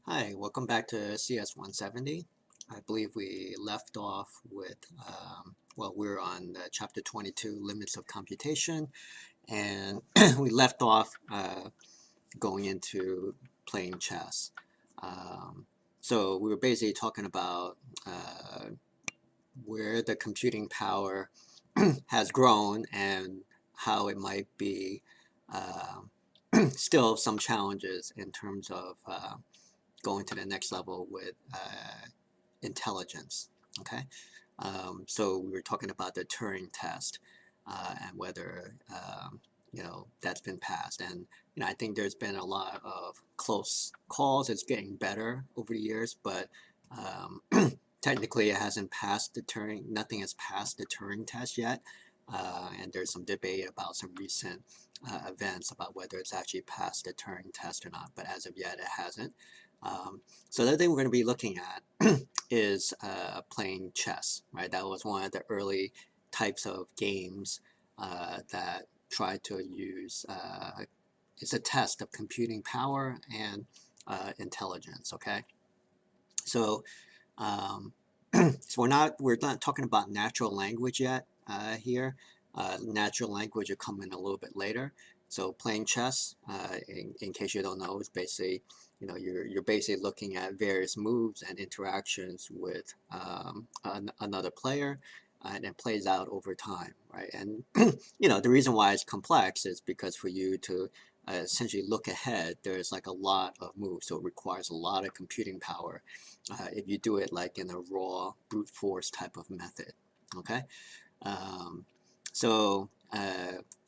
Hi, welcome back to CS 170. I believe we left off with, we're on chapter 22, Limits of Computation, and we left off going into playing chess. Um, so we were basically talking about where the computing power has grown and how it might be uh, still some challenges in terms of going to the next level with intelligence. Okay, so we were talking about the Turing test and whether that's been passed, and I think there's been a lot of close calls. It's getting better over the years, but um, technically it hasn't passed the Turing. Nothing has passed the Turing test yet, and there's some debate about some recent events about whether it's actually passed the Turing test or not. But as of yet, it hasn't. So the other thing we're going to be looking at is playing chess, right? That was one of the early types of games that tried to use, it's a test of computing power and intelligence, okay? So, um, so we're not talking about natural language yet here. Natural language will come in a little bit later. So playing chess, in case you don't know, is basically, you're basically looking at various moves and interactions with another player, and it plays out over time, right? And the reason why it's complex is because for you to essentially look ahead, there's like a lot of moves, so it requires a lot of computing power if you do it like in a raw brute force type of method. Okay, um, so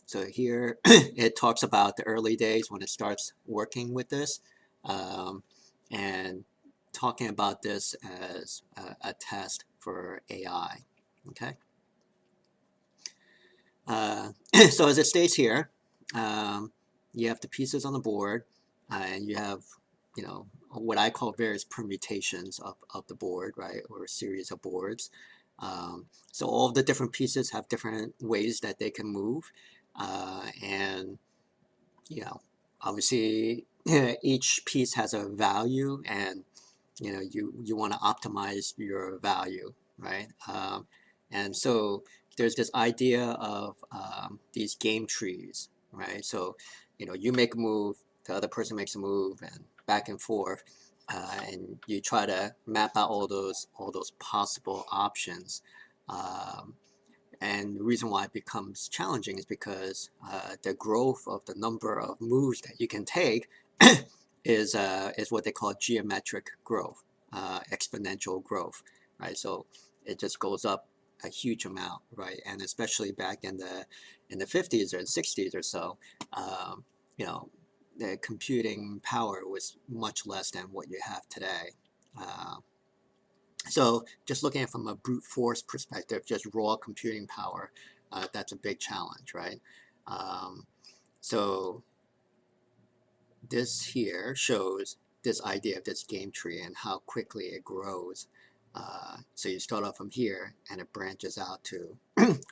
so here it talks about the early days when it starts working with this, um, and talking about this as a test for AI. Okay, uh, so as it states here, um, you have the pieces on the board, and you have, what I call various permutations of the board, right, or a series of boards. So all of the different pieces have different ways that they can move, and you know, obviously each piece has a value, and you want to optimize your value, right? And so there's this idea of these game trees, right? So you make a move, the other person makes a move, and back and forth, and you try to map out all those possible options. Um, and the reason why it becomes challenging is because the growth of the number of moves that you can take is what they call geometric growth, exponential growth, right? So it just goes up a huge amount, right? And especially back in the 50s or 60s or so, um, you know, the computing power was much less than what you have today. Uh, so just looking at it from a brute force perspective, just raw computing power, that's a big challenge, right? Um, so this here shows this idea of this game tree and how quickly it grows. So you start off from here and it branches out to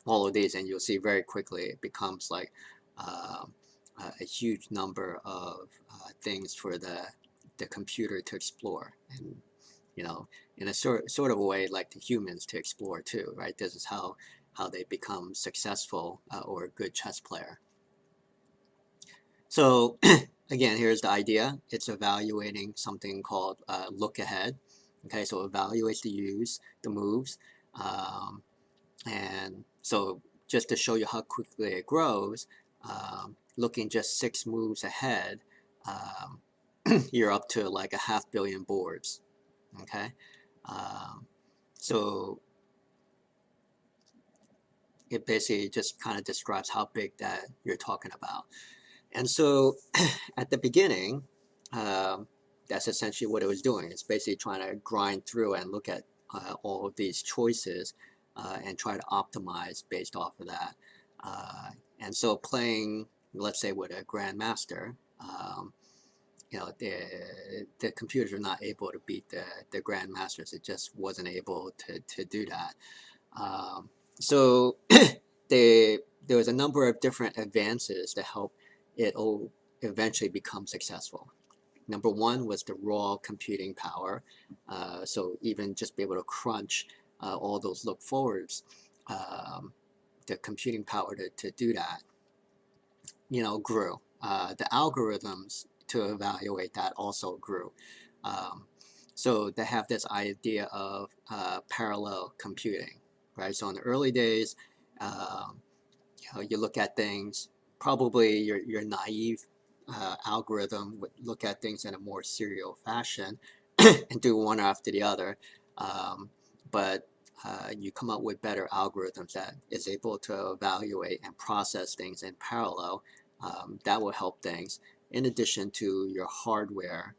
all of these, and you'll see very quickly it becomes like uh, a huge number of things for the computer to explore. And in a sort of a way like the humans to explore too, right? This is how they become successful or a good chess player. So again, here's the idea. It's evaluating something called look ahead. Okay, so it evaluates the moves, um, and so just to show you how quickly it grows, looking just 6 moves ahead, um, you're up to like a 500 million boards. Okay, um, so it basically just kind of describes how big that you're talking about. And so at the beginning, um, that's essentially what it was doing. It's basically trying to grind through and look at all of these choices and try to optimize based off of that. Uh, and so playing, let's say, with a grandmaster, the computers are not able to beat the grandmasters. It just wasn't able to do that. Um, so there was a number of different advances to help it eventually become successful. Number one was the raw computing power. So even just be able to crunch all those look forwards, the computing power to do that, grew. The algorithms to evaluate that also grew. Um, so they have this idea of parallel computing, right? So in the early days, um, you look at things, probably your naive algorithm would look at things in a more serial fashion and do one after the other. But you come up with better algorithms that is able to evaluate and process things in parallel. That will help things. In addition to your hardware,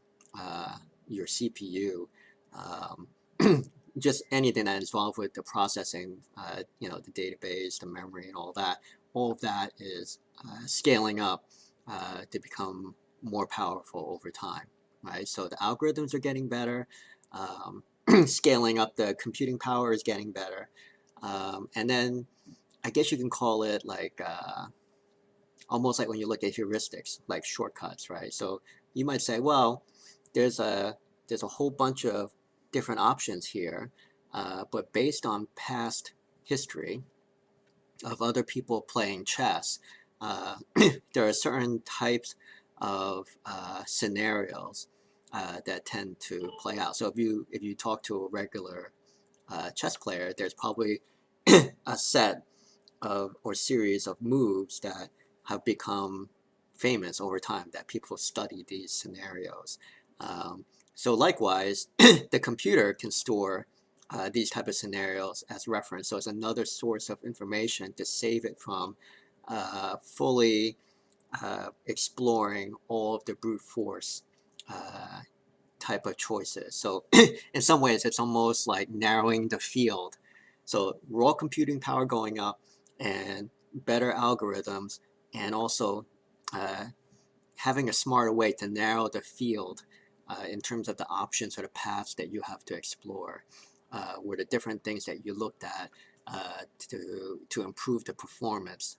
your CPU, um, just anything that is involved with the processing, the database, the memory, and all of that is scaling up to become more powerful over time, right? So the algorithms are getting better. Um, Scaling up the computing power is getting better. And then I guess you can call it like almost like when you look at heuristics, like shortcuts, right? So you might say, well, there's a there's a whole bunch of different options here, but based on past history of other people playing chess, uh, there are certain types of scenarios that tend to play out. So if you talk to a regular chess player, there's probably a set of or series of moves that have become famous over time that people study these scenarios. Um, so likewise, the computer can store these type of scenarios as reference. So it's another source of information to save it from fully exploring all of the brute force uh, type of choices. So in some ways, it's almost like narrowing the field. So raw computing power going up and better algorithms, and also uh, having a smarter way to narrow the field in terms of the options or the paths that you have to explore, were the different things that you looked at to improve the performance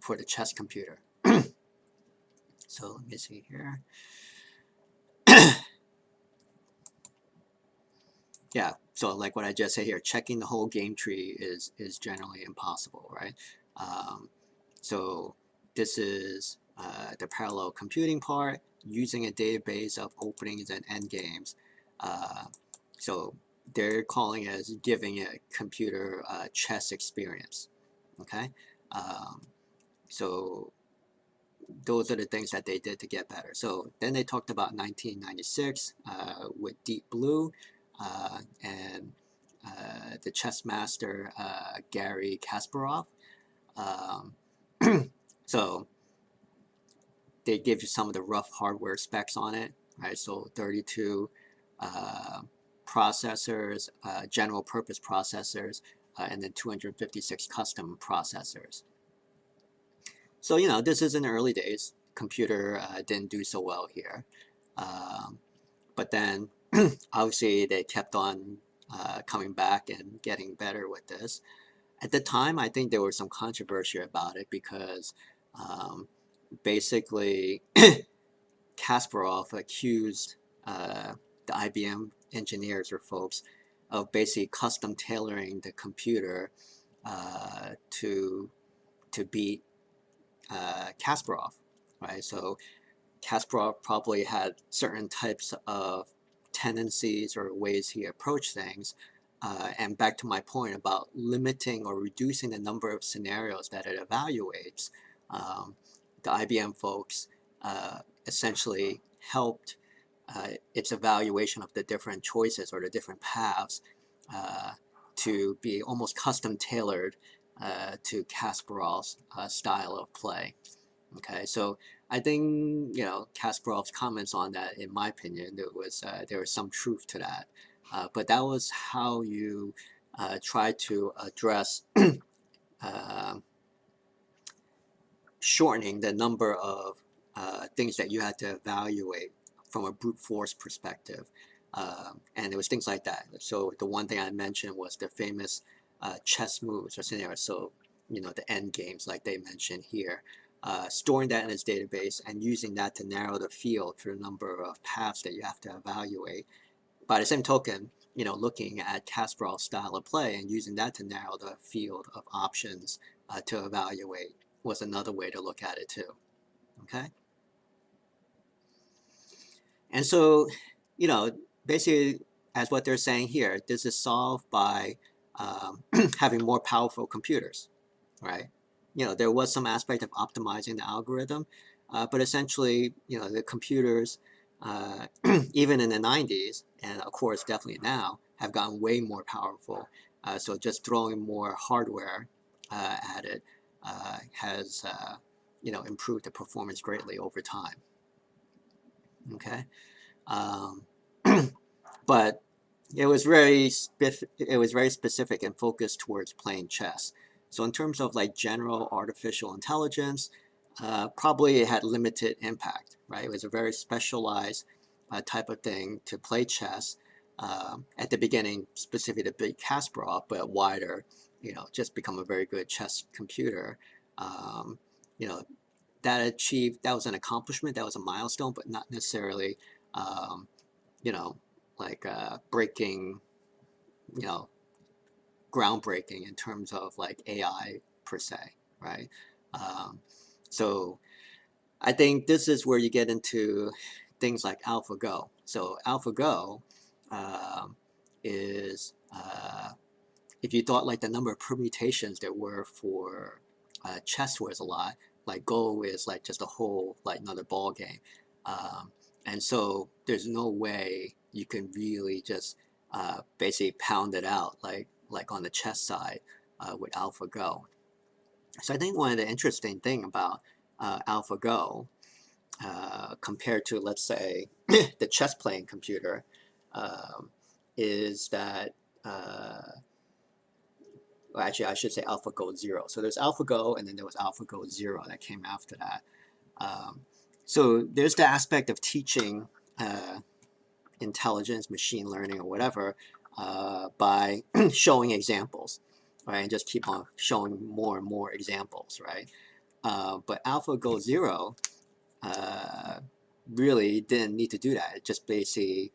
for the chess computer. So let me see here. Yeah, so like what I just said here, checking the whole game tree is generally impossible, right? Um, so this is the parallel computing part, using a database of openings and endgames. Uh, so they're calling it as giving a computer chess experience, okay? Um, so those are the things that they did to get better. So then they talked about 1996 with Deep Blue and the chess master Garry Kasparov. Um, so they give you some of the rough hardware specs on it, right? So 32 uh, processors, general purpose processors, and then 256 custom processors. So, this is in the early days. Computer didn't do so well here. Um, but then, obviously, they kept on coming back and getting better with this. At the time, I think there was some controversy about it because basically, Kasparov accused the IBM engineers or folks of basically custom tailoring the computer to beat Kasparov, right? So Kasparov probably had certain types of tendencies or ways he approached things. And back to my point about limiting or reducing the number of scenarios that it evaluates, um, the IBM folks essentially helped its evaluation of the different choices or the different paths uh, to be almost custom tailored to Kasparov's style of play. Okay, so I think Kasparov's comments on that, in my opinion, there was some truth to that, but that was how you try to address uh, shortening the number of things that you had to evaluate from a brute force perspective. And it was things like that. So the one thing I mentioned was the famous chess moves or scenarios. So, the end games like they mentioned here. storing that in its database and using that to narrow the field for the number of paths that you have to evaluate. By the same token, looking at Kasparov's style of play and using that to narrow the field of options to evaluate was another way to look at it too. Okay. And so, basically, as what they're saying here, this is solved by having more powerful computers, right? There was some aspect of optimizing the algorithm, but essentially, the computers, even in the 90s, and of course, definitely now, have gotten way more powerful. So just throwing more hardware at it has, improved the performance greatly over time. Okay. Um, but it was very specific and focused towards playing chess. So in terms of like general artificial intelligence, probably it had limited impact, right? It was a very specialized type of thing to play chess. At the beginning, specific to beat Kasparov, but wider, just become a very good chess computer. You know, that was an accomplishment, that was a milestone, but not necessarily, you know, like breaking, you know, groundbreaking in terms of like AI per se, right? Um, so I think this is where you get into things like AlphaGo. So AlphaGo is, if you thought like the number of permutations there were for chess was a lot, like Go is like just a whole like another ball game. And so there's no way you can really just basically pound it out like on the chess side with AlphaGo. So I think one of the interesting thing about AlphaGo compared to, let's say, the chess playing computer is that, well, actually I should say AlphaGo Zero. So there's AlphaGo and then there was AlphaGo Zero that came after that. So there's the aspect of teaching intelligence, machine learning, or whatever by showing examples, right? And just keep on showing more and more examples, right? But AlphaGo Zero really didn't need to do that. It just basically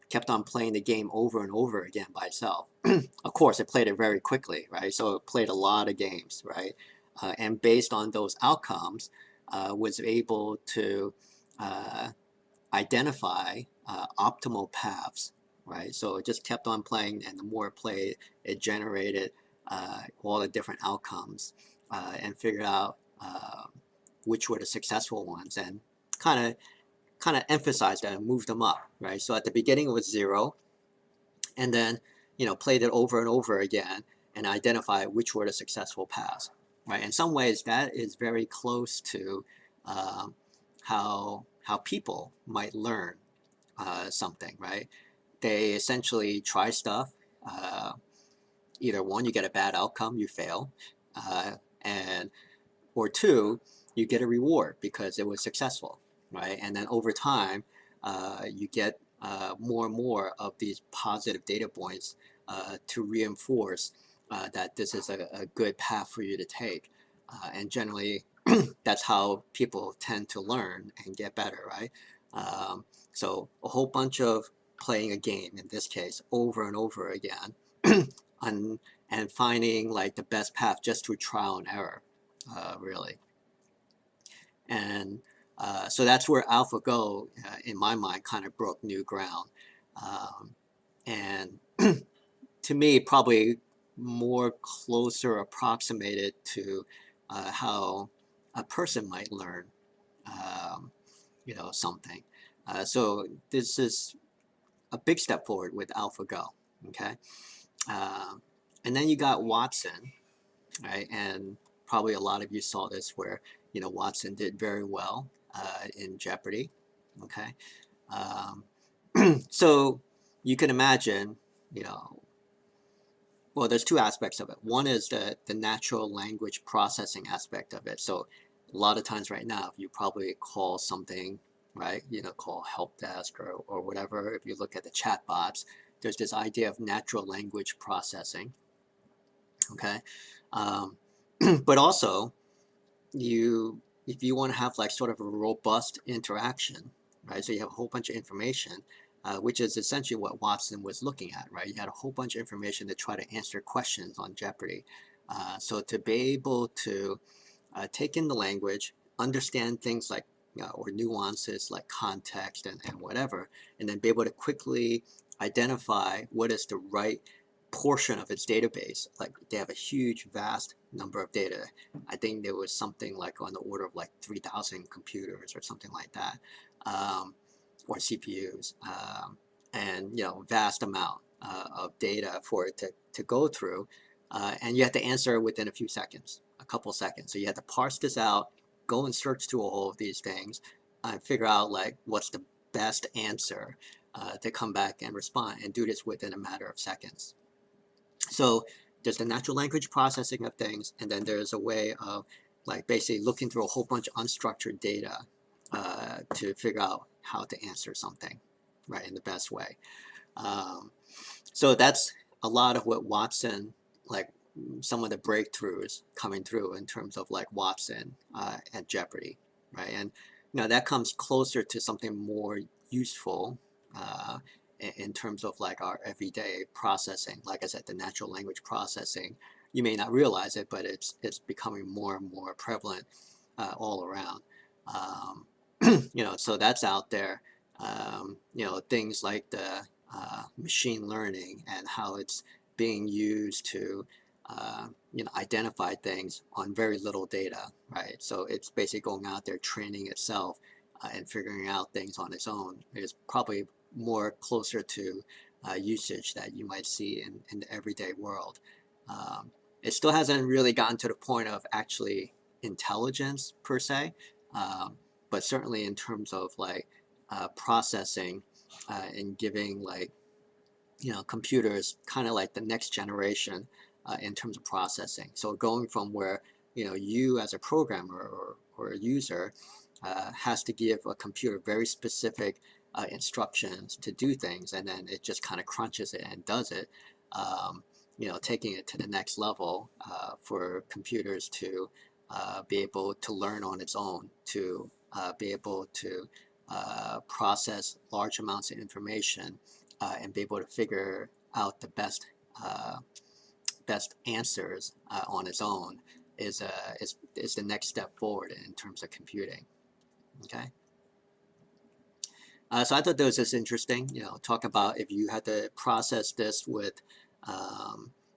kept on playing the game over and over again by itself. Of course, it played it very quickly, right? So it played a lot of games, right? And based on those outcomes, was able to identify optimal paths, right? So it just kept on playing, and the more it played, it generated all the different outcomes and figured out which were the successful ones, and kind of emphasized that and moved them up, right? So at the beginning it was zero, and then played it over and over again and identified which were the successful paths, right? In some ways, that is very close to how people might learn something, right? They essentially try stuff. Either one, you get a bad outcome, you fail, and or two, you get a reward because it was successful, right? And then over time, you get more and more of these positive data points to reinforce that this is a good path for you to take. And generally, that's how people tend to learn and get better, right? So a whole bunch of playing a game, in this case, over and over again, and finding like the best path just through trial and error, really. And so that's where AlphaGo, in my mind, kind of broke new ground. And to me, probably more closer approximated to how a person might learn, something. So this is a big step forward with AlphaGo, okay? And then you got Watson, right? And probably a lot of you saw this where, Watson did very well in Jeopardy, okay? So you can imagine, well, there's two aspects of it. One is the natural language processing aspect of it. So a lot of times right now, if you probably call something, right, call help desk or whatever, if you look at the chat bots, there's this idea of natural language processing, okay? But also, if you want to have like sort of a robust interaction, right? So you have a whole bunch of information, which is essentially what Watson was looking at, right? You had a whole bunch of information to try to answer questions on Jeopardy. So to be able to take in the language, understand things like or nuances like context and whatever, and then be able to quickly identify what is the right portion of its database. Like they have a huge, vast number of data. I think there was something like on the order of like 3,000 computers or something like that, or CPUs, and vast amount of data for it to go through, and you have to answer within a few seconds, a couple seconds. So you have to parse this out, go and search through all of these things, and figure out like what's the best answer to come back and respond, and do this within a matter of seconds. So there's the natural language processing of things, and then there's a way of like basically looking through a whole bunch of unstructured data to figure out how to answer something, right, in the best way. So that's a lot of what Watson, like some of the breakthroughs coming through in terms of like Watson and Jeopardy, right? And that comes closer to something more useful in terms of like our everyday processing. Like I said, the natural language processing, you may not realize it, but it's becoming more and more prevalent all around. So that's out there. Things like the machine learning and how it's being used to identify things on very little data, right? So it's basically going out there training itself and figuring out things on its own is probably more closer to usage that you might see in the everyday world. It still hasn't really gotten to the point of actually intelligence per se, but certainly in terms of like processing and giving like computers kind of like the next generation in terms of processing. So going from where you as a programmer or a user has to give a computer very specific instructions to do things, and then it just kind of crunches it and does it. Taking it to the next level for computers to be able to learn on its own, to be able to process large amounts of information and be able to figure out the best answers on its own is the next step forward in terms of computing. Okay. So I thought that was just interesting. Talk about if you had to process this with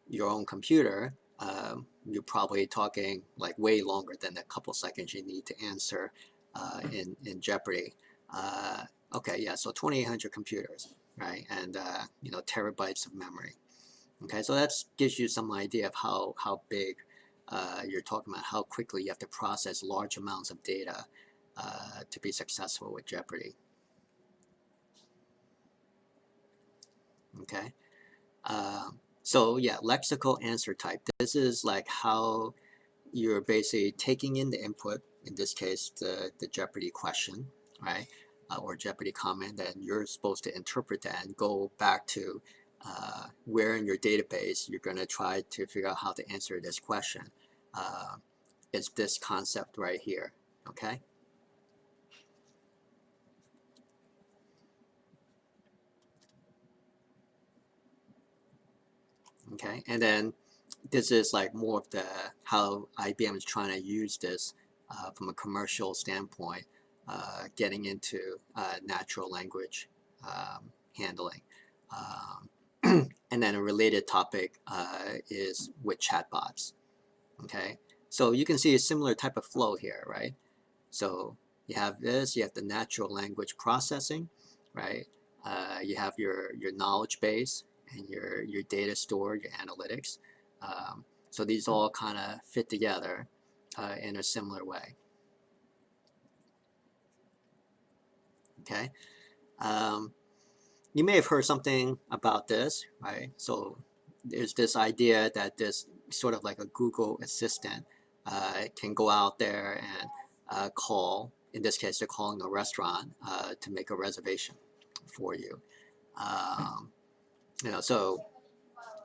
your own computer, you're probably talking like way longer than a couple seconds you need to answer in Jeopardy. Okay, yeah, so 2,800 computers, right, and terabytes of memory. Okay, so that gives you some idea of how big you're talking about, how quickly you have to process large amounts of data to be successful with Jeopardy. Okay, so yeah, lexical answer type. This is like how you're basically taking in the input, in this case, the Jeopardy question, right? Or Jeopardy comment, and you're supposed to interpret that and go back to where in your database you're going to try to figure out how to answer this question. It's this concept right here, okay? Okay, and then this is like more of the how IBM is trying to use this from a commercial standpoint, getting into natural language handling. And then a related topic is with chatbots. Okay, so you can see a similar type of flow here, right? So you have this, you have the natural language processing, right? You have your knowledge base and your data store, your analytics. So these all kind of fit together in a similar way. Okay. You may have heard something about this, right? So there's this idea that this sort of like a Google Assistant can go out there and call. In this case, they're calling a restaurant to make a reservation for you. Um, so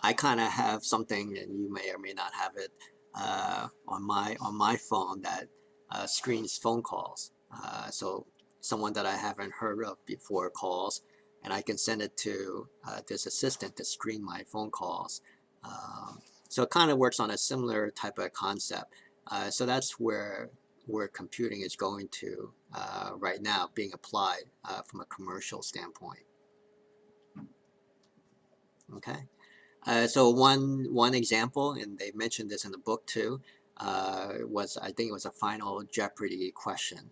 I kind of have something, and you may or may not have it on my phone that screens phone calls. So someone that I haven't heard of before calls, and I can send it to this assistant to screen my phone calls. Um, so it kind of works on a similar type of concept. So that's where computing is going to right now, being applied from a commercial standpoint. Okay. So one example, and they mentioned this in the book too, was, I think it was a Final Jeopardy question,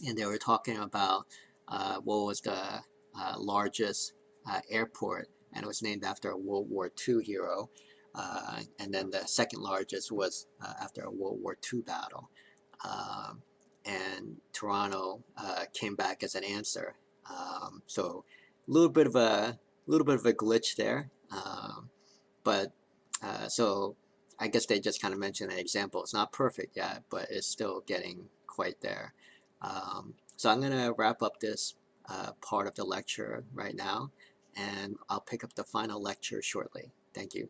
and they were talking about what was the largest airport, and it was named after a World War II hero, and then the second largest was after a World War II battle, um, and Toronto came back as an answer. So a little bit of a glitch there. But so I guess they just kind of mentioned an example. It's not perfect yet, but it's still getting quite there. So I'm going to wrap up this part of the lecture right now, and I'll pick up the final lecture shortly. Thank you.